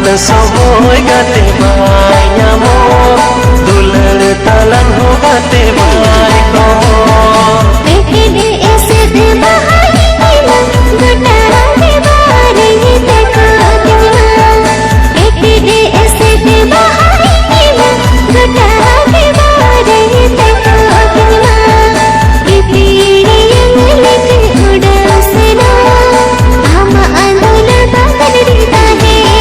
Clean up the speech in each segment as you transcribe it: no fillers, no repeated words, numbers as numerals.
Somoy gate bai nyamo dular talan ho gate bai ko ekde ese de bahai nila gata de bare te ko dina ekde ese de bahai nila gata de bare te ko dina ipiri yang lek uda sena hum andul bagan rita hai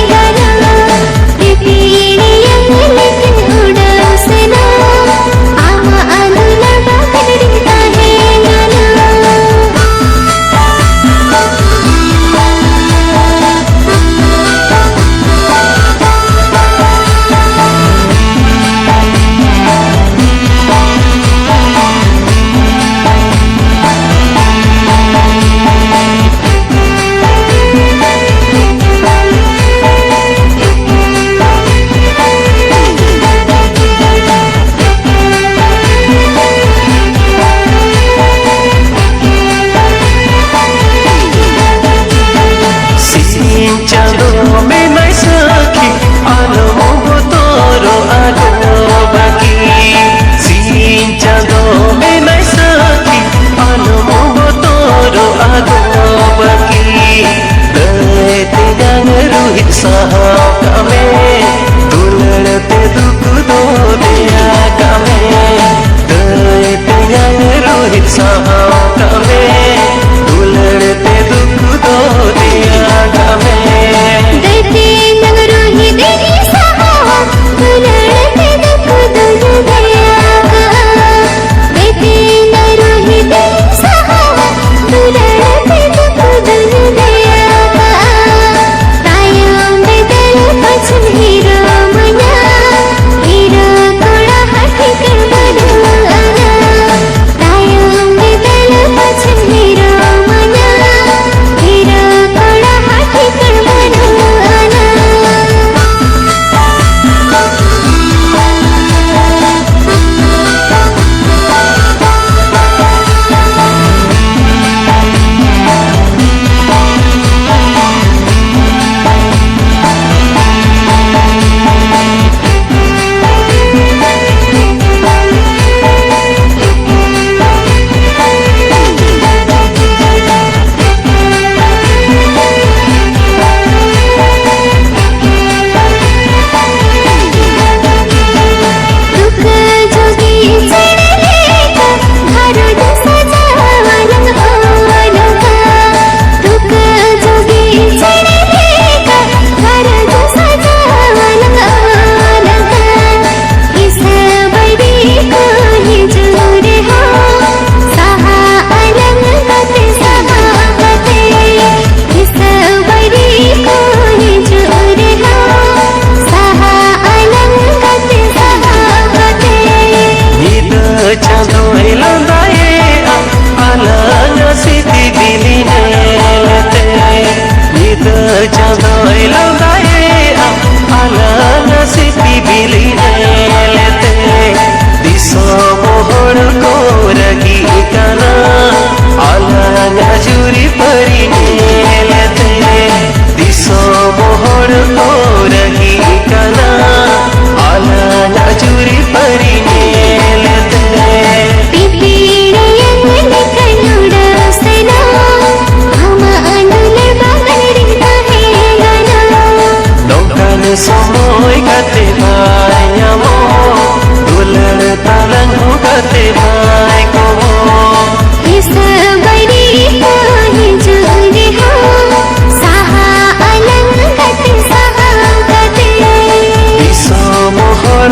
Somoy gate bai nyamo dular talan ho gate bai ko is bari ko hinjuri ho saha alang gate saha gate iso mohor